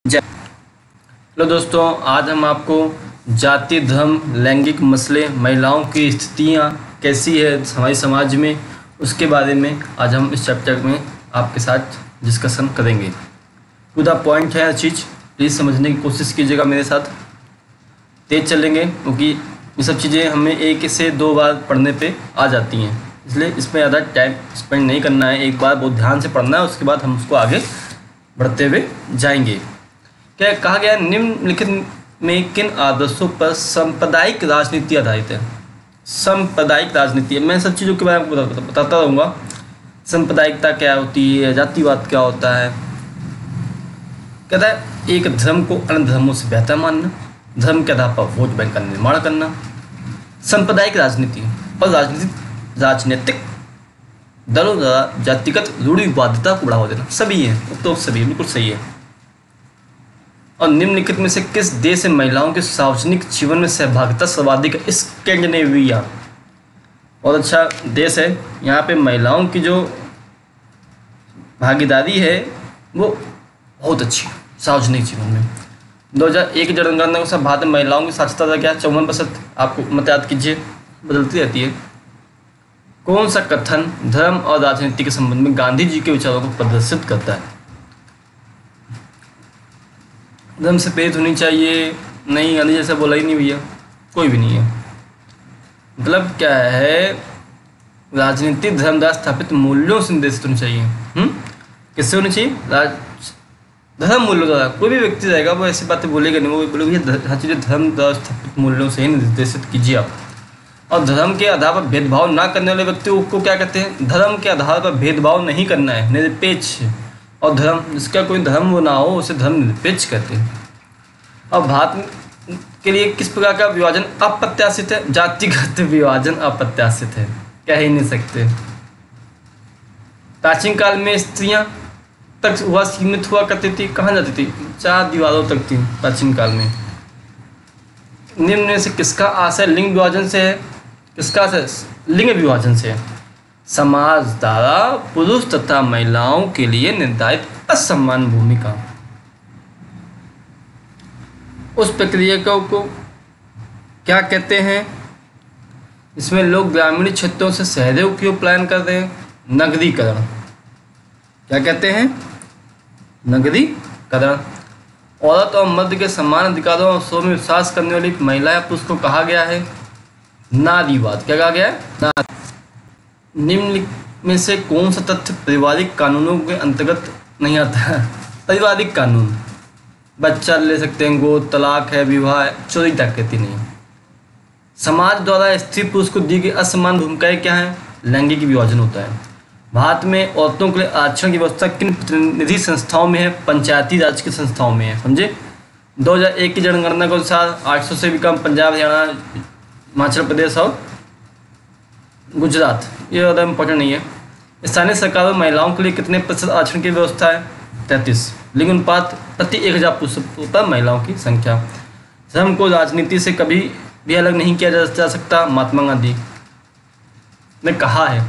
जय। हेलो दोस्तों, आज हम आपको जाति, धर्म, लैंगिक मसले, महिलाओं की स्थितियाँ कैसी है हमारे समाज में, उसके बारे में आज हम इस चैप्टर में आपके साथ डिस्कशन करेंगे। टू द पॉइंट है हर चीज़, प्लीज़ समझने की कोशिश कीजिएगा मेरे साथ। तेज चलेंगे क्योंकि ये सब चीज़ें हमें एक से दो बार पढ़ने पे आ जाती हैं, इसलिए इसमें ज़्यादा टाइम स्पेंड नहीं करना है। एक बार बहुत ध्यान से पढ़ना है, उसके बाद हम उसको आगे बढ़ते हुए जाएंगे। क्या कहा गया, निम्नलिखित में किन आदर्शों पर सांप्रदायिक राजनीति आधारित है? सांप्रदायिक राजनीति, मैं सब चीज़ों के बारे में बताता रहूँगा। सांप्रदायिकता क्या होती है, जातिवाद क्या होता है। कहता है एक धर्म को अन्य धर्मों से बेहतर मानना, धर्म के आधार पर वोट बैंक का निर्माण करना, सांप्रदायिक राजनीति और राजनीतिक दलों द्वारा जातिगत रूढ़िवादिता को बढ़ावा देना। सभी है तो सभी बिल्कुल सही है। और निम्नलिखित में से किस देश में महिलाओं के सार्वजनिक जीवन में सहभागिता सर्वाधिक है? स्कैंडिनेविया बहुत अच्छा देश है। यहाँ पे महिलाओं की जो भागीदारी है वो बहुत अच्छी है सार्वजनिक जीवन में। 2001 की जनगणना के अनुसार भारत में महिलाओं की साक्षरता दर क्या है? 54%। आपको मत याद कीजिए, बदलती रहती है। कौन सा कथन धर्म और राजनीति के संबंध में गांधी जी के विचारों को प्रदर्शित करता है? धर्म से प्रेरित होनी चाहिए, नहीं, गांधी जैसा बोला ही नहीं भैया, कोई भी नहीं है। मतलब क्या है, राजनीति धर्म द्वारा स्थापित मूल्यों से निर्देशित होनी चाहिए। किससे होनी चाहिए? धर्म मूल्यों द्वारा। कोई भी व्यक्ति रहेगा वो ऐसी बातें बोलेगा नहीं, वो बोलेगा हर चीज़ें धर्म द्वारा स्थापित मूल्यों से ही निर्देशित कीजिए आप। और धर्म के आधार पर भेदभाव ना करने वाले व्यक्तियों को क्या कहते हैं? धर्म के आधार पर भेदभाव नहीं करना है, निरपेक्ष। और धर्म, जिसका कोई धर्म वो ना हो उसे धर्म निरपेक्ष कहते हैं। और भारत के लिए किस प्रकार का विभाजन अप्रत्याशित है? जातिगत विभाजन अप्रत्याशित है, कह ही नहीं सकते। प्राचीन काल में स्त्रियां तक हुआ सीमित हुआ करती थी, कहाँ जाती थी? 4 दीवारों तक थी प्राचीन काल में। निम्न में से किसका आशय लिंग विभाजन से है? किसका आशय लिंग विभाजन से है? समाज द्वारा पुरुष तथा महिलाओं के लिए निर्धारित असमान भूमिका। उस प्रक्रिया को क्या कहते हैं? इसमें लोग ग्रामीण क्षेत्रों से शहरों की ओर पलायन कर रहे हैं, नगरीकरण। क्या कहते हैं? नगरीकरण। औरत और मर्द के समान अधिकारों और स्वयं में विश्वास करने वाली महिला या पुरुष को कहा गया है नारीवाद। क्या कहा गया है? निम्न में से कौन सा तथ्य पारिवारिक कानूनों के अंतर्गत नहीं आता है? पारिवारिक कानून, बच्चा ले सकते हैं, गोद, तलाक है, विवाह है, चोरी डकैती नहीं। समाज द्वारा स्त्री पुरुष को दी गई असमान भूमिकाएं क्या है? लैंगिक विभाजन होता है। भारत में औरतों के लिए आरक्षण की व्यवस्था किन प्रतिनिधि संस्थाओं में है? पंचायती राज की संस्थाओं में है, समझे। 2001 की जनगणना के अनुसार 800 से भी कम पंजाब, हरियाणा, हिमाचल प्रदेश और गुजरात, ये ज़्यादा इम्पोर्टेंट नहीं है। स्थानीय सरकारों में महिलाओं के लिए कितने प्रतिशत आरक्षण की व्यवस्था है? 33। लिंग अनुपात प्रति 1000 पुरुषों पर महिलाओं की संख्या। धर्म को राजनीति से कभी भी अलग नहीं किया जा सकता, महात्मा गांधी ने कहा है।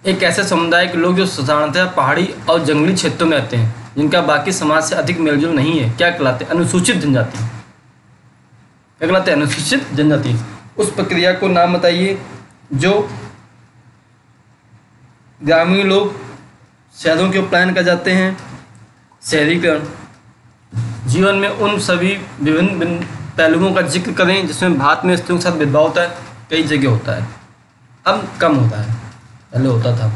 एक ऐसे समुदाय के लोग जो साधारणतः पहाड़ी और जंगली क्षेत्रों में रहते हैं, जिनका बाकी समाज से अधिक मेलजोल नहीं है, क्या कहलाते हैं? अनुसूचित जनजाति। क्या कहलाते हैं? अनुसूचित जनजाति। उस प्रक्रिया को नाम बताइए जो ग्रामीण लोग शहरों के पलायन कर जाते हैं। शहरीकरण। जीवन में उन सभी विभिन्न पहलुओं का जिक्र करें जिसमें भारत में स्त्रियों के साथ भेदभाव होता है। कई जगह होता है, अब कम होता है, पहले होता था।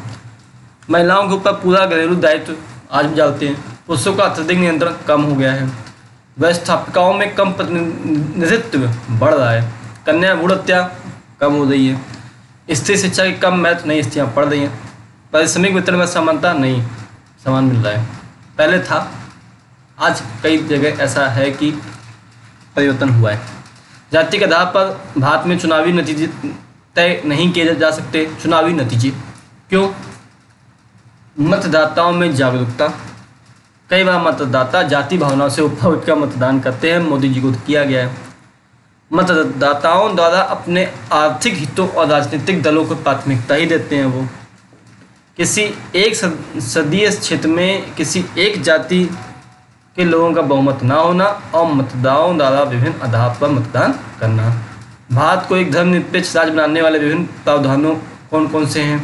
महिलाओं के ऊपर पूरा घरेलू दायित्व आज भी डालते हैं। पुरुषों का अत्यधिक नियंत्रण कम हो गया है। व्यवस्थापकाओं में कम प्रतिनिधित्व बढ़ रहा है। कन्या भ्रूण हत्या कम हो रही है। स्त्री शिक्षा की कम महत्व, नहीं, स्त्रियाँ पढ़ रही हैं। पारिश्रमिक वितरण में समानता, नहीं, समान मिल रहा है। पहले था, आज कई जगह ऐसा है कि परिवर्तन हुआ है। जाति के आधार पर भारत में चुनावी नतीजे तय नहीं किए जा सकते। चुनावी नतीजे क्यों? मतदाताओं में जागरूकता। कई बार मतदाता जाति भावनाओं से ऊपर उठकर मतदान करते हैं, मोदी जी को किया गया है। मतदाताओं द्वारा अपने आर्थिक हितों और राजनीतिक दलों को प्राथमिकता ही देते हैं वो। किसी एक संसदीय क्षेत्र में किसी एक जाति के लोगों का बहुमत ना होना और मतदाताओं द्वारा विभिन्न आधार पर मतदान करना। भारत को एक धर्मनिरपेक्ष राज्य बनाने वाले विभिन्न प्रावधानों कौन कौन से हैं?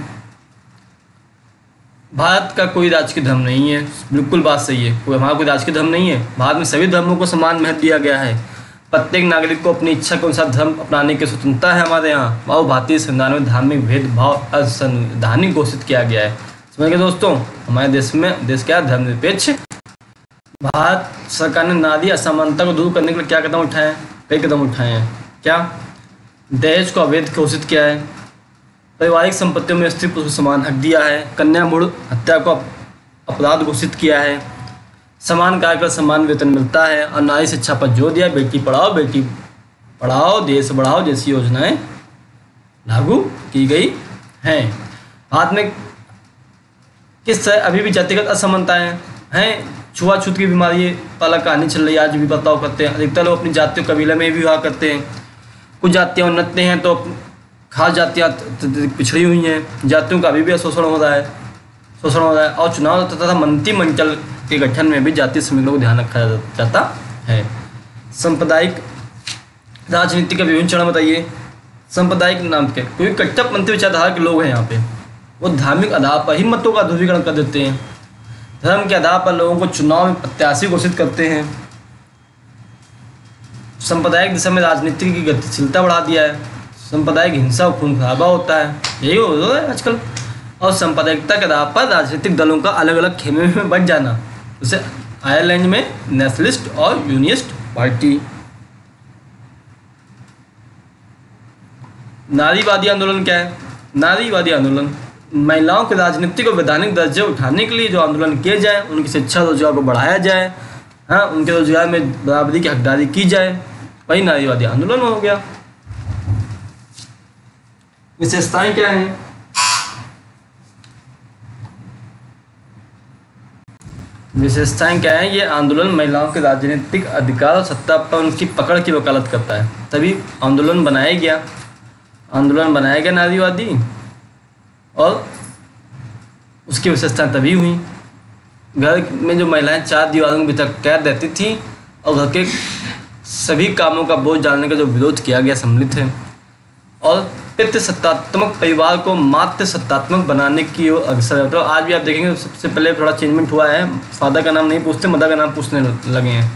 भारत का कोई राजकीय धर्म नहीं है, बिल्कुल बात सही है, हमारा कोई राजकीय धर्म नहीं है। भारत में सभी धर्मों को समान महत्व दिया गया है। प्रत्येक नागरिक को अपनी इच्छा के अनुसार धर्म अपनाने की स्वतंत्रता है हमारे यहाँ। और भारतीय संविधान में धार्मिक भेदभाव असंवैधानिक घोषित किया गया है। समझ गए दोस्तों, हमारे देश क्या धर्मनिरपेक्ष। भारत सरकार ने नारी असमानता को दूर करने के लिए क्या कदम उठाए हैं? कई कदम उठाए हैं। क्या? दहेज को अवैध घोषित किया है, पारिवारिक संपत्तियों में स्त्री पुरुष समान हक दिया है, कन्या भ्रूण हत्या को अपराध घोषित किया है, समान कार्य पर समान वेतन मिलता है और नारी शिक्षा पर जोर दिया। बेटी पढ़ाओ देश बढ़ाओ जैसी योजनाएं लागू की गई हैं। भारत में किस तरह अभी भी जातिगत असमानताएं हैं। छुआछूत की बीमारी वाला कहानी चल रही है, आज भी बर्ताव करते हैं। अधिकतर लोग अपनी जातीय कबीले में भी विवाह करते हैं। कुछ जातियाँ उन्नत हैं तो खास जातियाँ पिछड़ी हुई हैं। जातियों का अभी भी शोषण हो रहा है और चुनाव तथा मंत्रिमंडल के गठन में भी जातीय समीकरणों को ध्यान रखा जाता है। सांप्रदायिक राजनीति का विभिन्न चरण बताइए। सांप्रदायिक नाम के क्योंकि कट्टरपंथी विचारधारा के लोग हैं यहाँ पे, वो धार्मिक आधार पर ही मतों का ध्रुवीकरण कर देते हैं। धर्म के आधार पर लोगों को चुनाव में प्रत्याशी घोषित करते हैं। सांप्रदायिक दिशा में राजनीति की गतिशीलता बढ़ा दिया है। सांप्रदायिक हिंसा और खून खराबा होता है, यही हो रहा है आजकल। और सांप्रदायिकता के आधार पर राजनीतिक दलों का अलग अलग खेमे में बढ़ जाना, जैसे आयरलैंड में नेशनलिस्ट और यूनियनिस्ट पार्टी। नारीवादी आंदोलन क्या है? नारीवादी आंदोलन महिलाओं के राजनीतिक और वैधानिक दर्जे उठाने के लिए जो आंदोलन किए जाए, उनकी शिक्षा रोजगार को बढ़ाया जाए, हाँ, उनके रोजगार में बराबरी की हकदारी की जाए, वही नारीवादी आंदोलन हो गया। विशेषताएं क्या हैं? विशेषताएं क्या है? ये आंदोलन महिलाओं के राजनीतिक अधिकार और सत्ता पर उनकी पकड़ की वकालत करता है। तभी आंदोलन बनाया गया नारीवादी, और उसकी विशेषताएं तभी हुई। घर में जो महिलाएं 4 दीवारों के भीतर कैद रहती थीं और घर के सभी कामों का बोझ डालने का जो विरोध किया गया सम्मिलित है। और पितृसत्तात्मक परिवार को मातृ सत्तात्मक बनाने की ओर अग्रसर है। तो आज भी आप देखेंगे सबसे पहले थोड़ा चेंजमेंट हुआ है, फादर का नाम नहीं पूछते, मदर का नाम पूछने लगे हैं।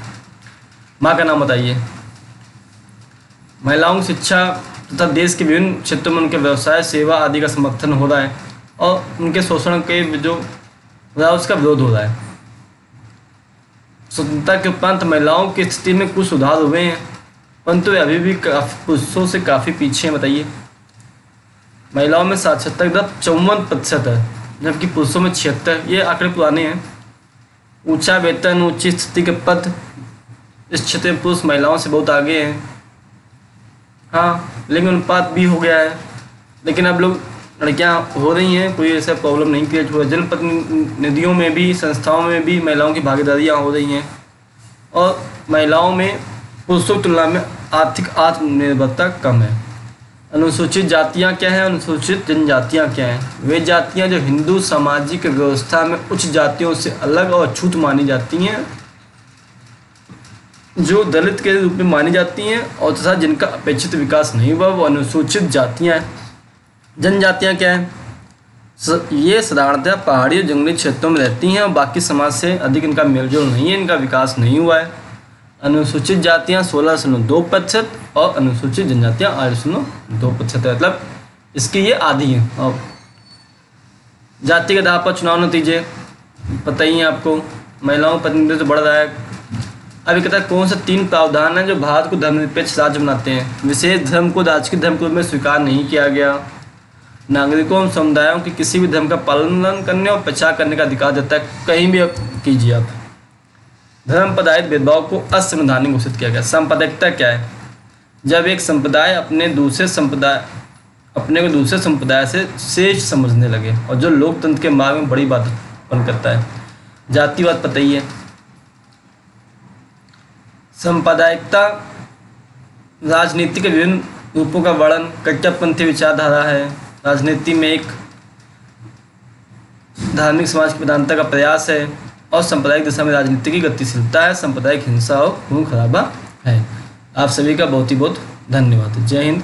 माँ का नाम बताइए। महिलाओं की शिक्षा तथा देश के विभिन्न क्षेत्रों में उनके व्यवसाय सेवा आदि का समर्थन हो रहा है और उनके शोषण के जो हो रहा है उसका विरोध हो रहा है। स्वतंत्रता के उपरांत महिलाओं की स्थिति में कुछ सुधार हुए हैं, परंतु वे अभी भी पुरुषों से काफ़ी पीछे हैं। बताइए, महिलाओं में साक्षरता दर 54% है, जबकि पुरुषों में 76। ये आंकड़े पुराने हैं। ऊंचा वेतन, ऊंची स्थिति के पद, इस क्षेत्र में पुरुष महिलाओं से बहुत आगे हैं। हाँ, लिंग अनुपात भी हो गया है, लेकिन अब लोग लड़कियां हो रही हैं, कोई ऐसा प्रॉब्लम नहीं क्रिएट हुआ। जनप्रतिनिधियों में भी, संस्थाओं में भी महिलाओं की भागीदारियाँ हो रही हैं और महिलाओं में पुरुषों की तुलना में आर्थिक आत्मनिर्भरता कम है। अनुसूचित जातियाँ क्या हैं? अनुसूचित जनजातियाँ क्या हैं? वे जातियाँ जो हिंदू सामाजिक व्यवस्था में उच्च जातियों से अलग और अछूत मानी जाती हैं, जो दलित के रूप में मानी जाती हैं और तथा जिनका अपेक्षित विकास नहीं हुआ, वो अनुसूचित जातियाँ हैं। जनजातियाँ क्या हैं? ये साधारणतः पहाड़ी और जंगली क्षेत्रों में रहती हैं और बाकी समाज से अधिक इनका मेलजोल नहीं है, इनका विकास नहीं हुआ है। अनुसूचित जातियाँ 16.2% और अनुसूचित जनजातियाँ 8.2% है, मतलब इसकी ये आधी है। और जाति के आधार पर चुनाव नतीजे पता ही है आपको, महिलाओं का प्रतिनिधित्व बढ़ रहा है। अभी कहता है कौन से 3 प्रावधान हैं जो भारत को धर्मनिरपेक्ष राज्य बनाते हैं? विशेष धर्म को राजकीय धर्म के रूप में स्वीकार नहीं किया गया, नागरिकों और समुदायों के किसी भी धर्म का पालन करने और प्रचार करने का अधिकार देता है, कहीं भी कीजिए आप। धर्म पर आधारित भेदभाव को असंवैधानिक घोषित किया गया। सांप्रदायिकता क्या है? जब एक संप्रदाय अपने को दूसरे संप्रदाय से श्रेष्ठ समझने लगे और जो लोकतंत्र के मार्ग में बड़ी बात उत्पन्न करता है। जातिवाद पता ही है। सांप्रदायिकता राजनीति के विभिन्न रूपों का वर्णन, कट्टरपंथी विचारधारा है। राजनीति में एक धार्मिक समाज की प्रधानता का प्रयास है, और सांप्रदायिक दिशा में राजनीति की गतिशीलता है, सांप्रदायिक हिंसा और खून खराबा है। आप सभी का बहुत ही बहुत धन्यवाद। जय हिंद।